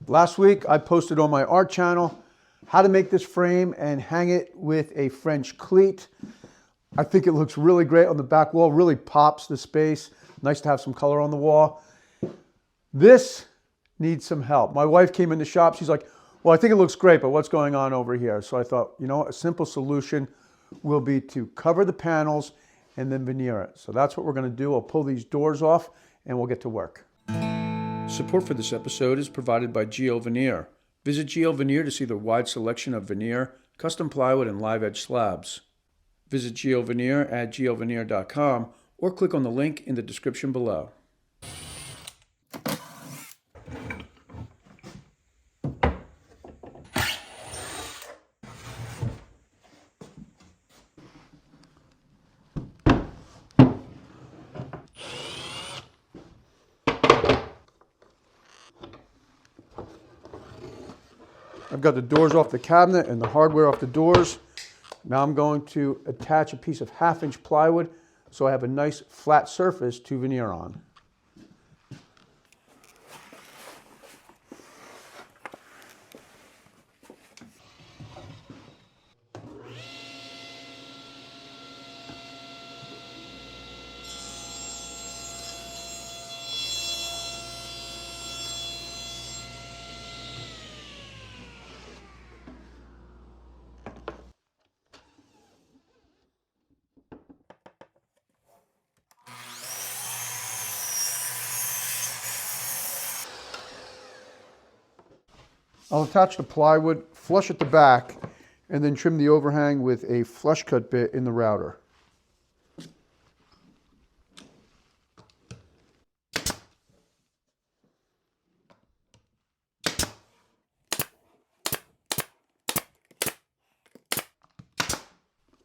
Last week I posted on my art channel how to make this frame and hang it with a French cleat. I think it looks really great on the back wall, really pops the space. Nice to have some color on the wall. This needs some help. My wife came in the shop, she's like, well, I think it looks great, but what's going on over here? So I thought, you know, a simple solution will be to cover the panels and then veneer it. So that's what we're going to do. I'll pull these doors off and we'll get to work. Support for this episode is provided by GL Veneer. Visit GL Veneer to see the wide selection of veneer, custom plywood, and live edge slabs. Visit GL Veneer at glveneer.com or click on the link in the description below. I've got the doors off the cabinet and the hardware off the doors. Now I'm going to attach a piece of 1/2-inch plywood so I have a nice flat surface to veneer on. I'll attach the plywood flush at the back and then trim the overhang with a flush cut bit in the router.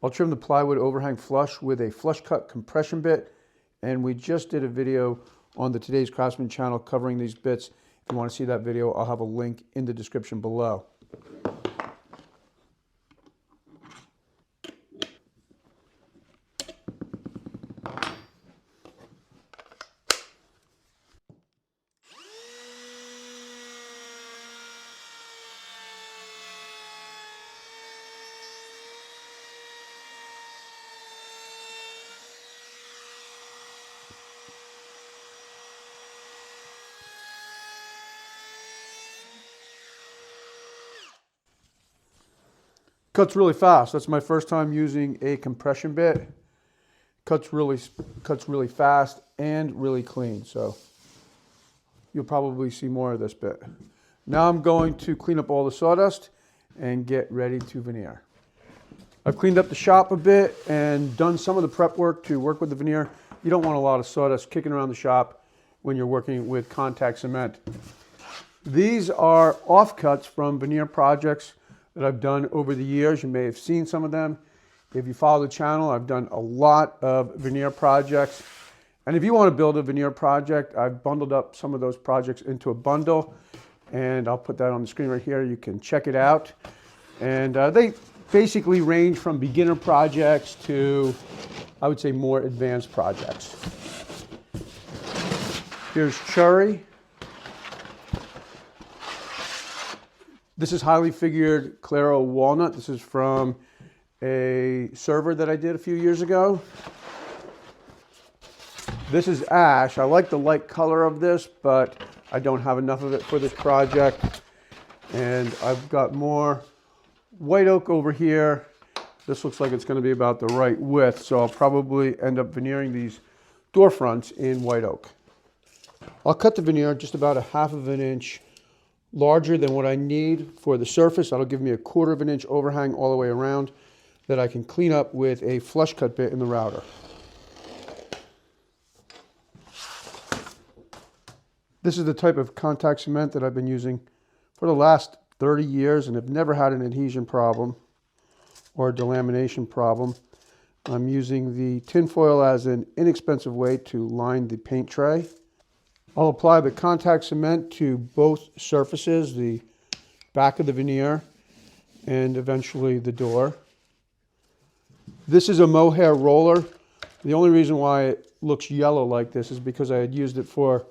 I'll trim the plywood overhang flush with a flush cut compression bit, and we just did a video on the Today's Craftsman channel covering these bits. If you want to see that video, I'll have a link in the description below. Cuts really fast. That's my first time using a compression bit. Cuts really fast and really clean. So you'll probably see more of this bit. Now I'm going to clean up all the sawdust and get ready to veneer. I've cleaned up the shop a bit and done some of the prep work to work with the veneer. You don't want a lot of sawdust kicking around the shop when you're working with contact cement. These are offcuts from veneer projects that I've done over the years. You may have seen some of them. If you follow the channel, I've done a lot of veneer projects. And if you want to build a veneer project, I've bundled up some of those projects into a bundle, and I'll put that on the screen right here. You can check it out. And they basically range from beginner projects to, I would say, more advanced projects. Here's cherry. This is highly figured Claro walnut. This is from a server that I did a few years ago. This is ash. I like the light color of this, but I don't have enough of it for this project. And I've got more white oak over here. This looks like it's going to be about the right width, so I'll probably end up veneering these door fronts in white oak. I'll cut the veneer just about 1/2 inch larger than what I need for the surface. That'll give me 1/4 inch overhang all the way around that I can clean up with a flush cut bit in the router. This is the type of contact cement that I've been using for the last 30 years and have never had an adhesion problem or a delamination problem. I'm using the tin foil as an inexpensive way to line the paint tray. I'll apply the contact cement to both surfaces, the back of the veneer and eventually the door. This is a mohair roller. The only reason why it looks yellow like this is because I had used it for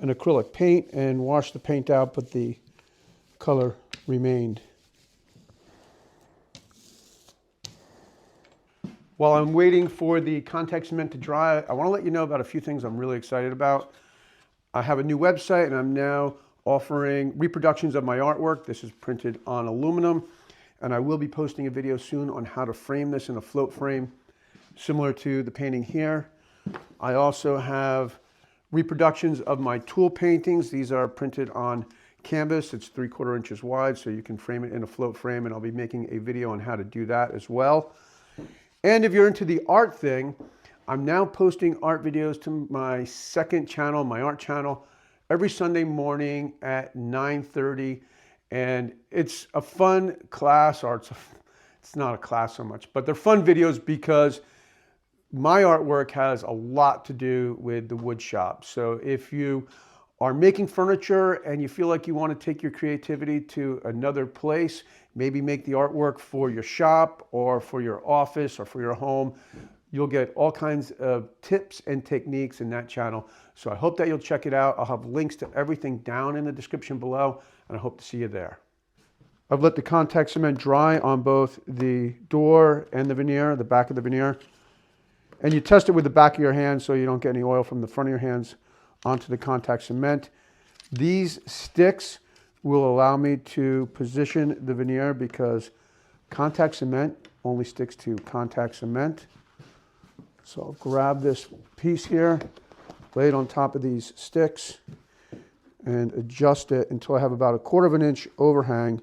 an acrylic paint and washed the paint out, but the color remained. While I'm waiting for the contact cement to dry, I want to let you know about a few things I'm really excited about. I have a new website and I'm now offering reproductions of my artwork. This is printed on aluminum, and I will be posting a video soon on how to frame this in a float frame, similar to the painting here. I also have reproductions of my tool paintings. These are printed on canvas. It's 3/4 inches wide, so you can frame it in a float frame, and I'll be making a video on how to do that as well. And if you're into the art thing, I'm now posting art videos to my second channel, my art channel, every Sunday morning at 9:30. And it's a fun class, or it's not a class so much, but they're fun videos because my artwork has a lot to do with the wood shop. So if you are making furniture and you feel like you want to take your creativity to another place, maybe make the artwork for your shop or for your office or for your home, you'll get all kinds of tips and techniques in that channel. So I hope that you'll check it out. I'll have links to everything down in the description below, and I hope to see you there. I've let the contact cement dry on both the door and the veneer, the back of the veneer. And you test it with the back of your hand so you don't get any oil from the front of your hands onto the contact cement. These sticks will allow me to position the veneer because contact cement only sticks to contact cement. So I'll grab this piece here, lay it on top of these sticks, and adjust it until I have about 1/4 inch overhang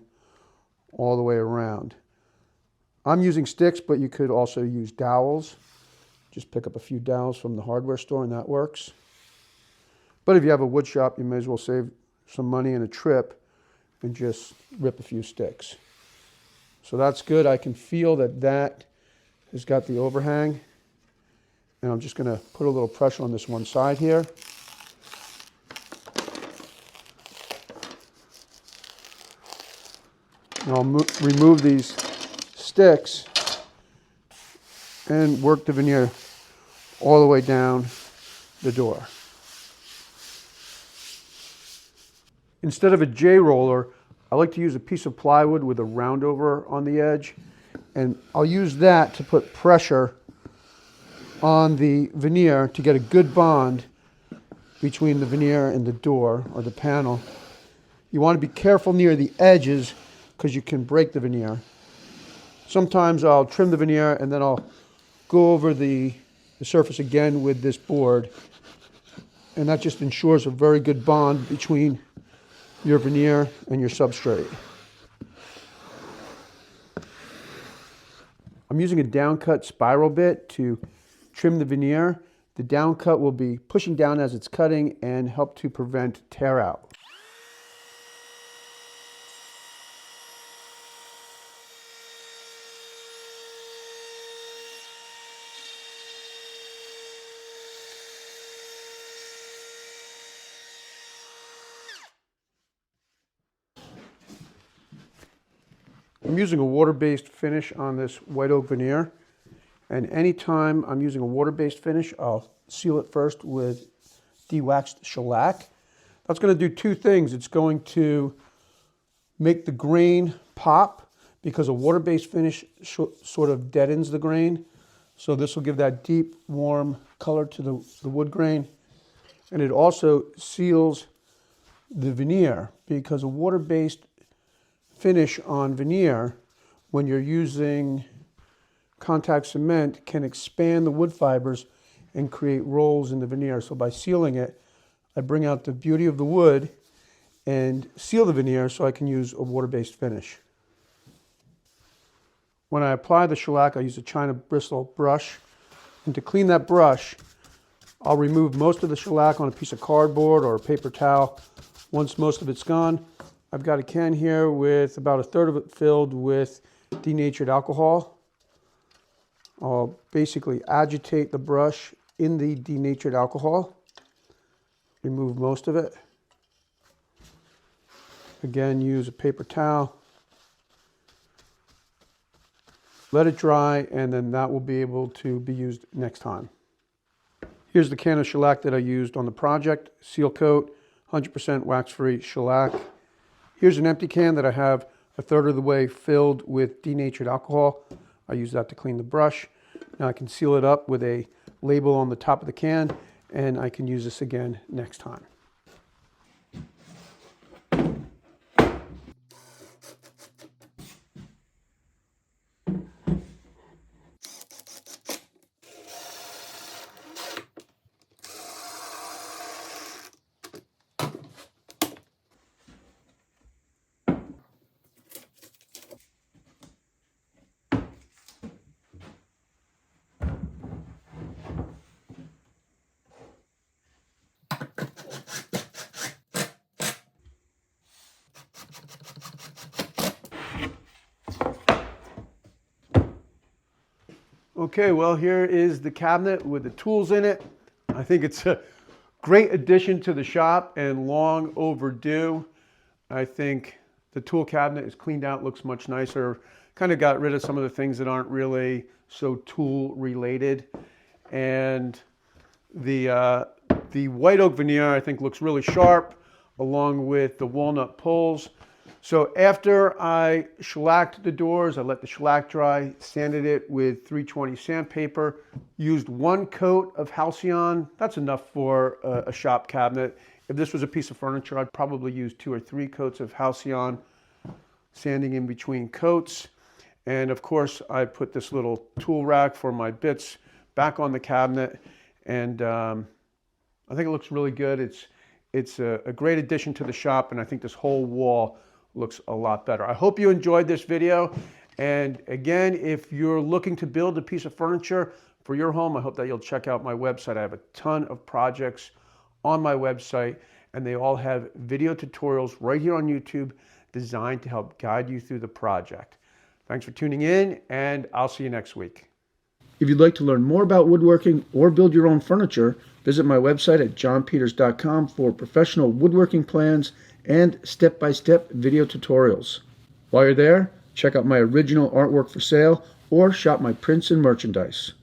all the way around. I'm using sticks, but you could also use dowels. Just pick up a few dowels from the hardware store and that works. But if you have a wood shop, you may as well save some money and a trip and just rip a few sticks. So that's good. I can feel that that has got the overhang. And I'm just going to put a little pressure on this one side here. And I'll remove these sticks and work the veneer all the way down the door. Instead of a J-roller, I like to use a piece of plywood with a round over on the edge, and I'll use that to put pressure on the veneer to get a good bond between the veneer and the door or the panel. You want to be careful near the edges because you can break the veneer. Sometimes I'll trim the veneer and then I'll go over the surface again with this board, and that just ensures a very good bond between your veneer and your substrate. I'm using a downcut spiral bit to trim the veneer. The downcut will be pushing down as it's cutting and help to prevent tear out. I'm using a water-based finish on this white oak veneer, and anytime I'm using a water-based finish, I'll seal it first with de-waxed shellac. That's going to do two things. It's going to make the grain pop because a water-based finish sort of deadens the grain. So this will give that deep, warm color to the wood grain. And it also seals the veneer because a water-based finish on veneer, when you're using contact cement, can expand the wood fibers and create rolls in the veneer. So by sealing it, I bring out the beauty of the wood and seal the veneer so I can use a water-based finish. When I apply the shellac, I use a China bristle brush. And to clean that brush, I'll remove most of the shellac on a piece of cardboard or a paper towel. Once most of it's gone, I've got a can here with about 1/3 of it filled with denatured alcohol. I'll basically agitate the brush in the denatured alcohol, remove most of it. Again, use a paper towel. Let it dry, and then that will be able to be used next time. Here's the can of shellac that I used on the project, seal coat. 100% wax-free shellac. Here's an empty can that I have a third of the way filled with denatured alcohol. I use that to clean the brush. Now I can seal it up with a label on the top of the can, and I can use this again next time. Okay, well, here is the cabinet with the tools in it. I think it's a great addition to the shop and long overdue. I think the tool cabinet is cleaned out, looks much nicer. Kind of got rid of some of the things that aren't really so tool related. And the white oak veneer, I think, looks really sharp, along with the walnut pulls. So after I shellacked the doors, I let the shellac dry, sanded it with 320 sandpaper, used 1 coat of Halcyon. That's enough for a shop cabinet. If this was a piece of furniture, I'd probably use 2 or 3 coats of Halcyon, sanding in between coats. And of course, I put this little tool rack for my bits back on the cabinet. And I think it looks really good. It's a great addition to the shop, and I think this whole wall looks a lot better. I hope you enjoyed this video. And again, if you're looking to build a piece of furniture for your home, I hope that you'll check out my website. I have a ton of projects on my website, and they all have video tutorials right here on YouTube designed to help guide you through the project. Thanks for tuning in, and I'll see you next week. If you'd like to learn more about woodworking or build your own furniture, visit my website at johnpeters.com for professional woodworking plans and step-by-step video tutorials. While you're there, check out my original artwork for sale or shop my prints and merchandise.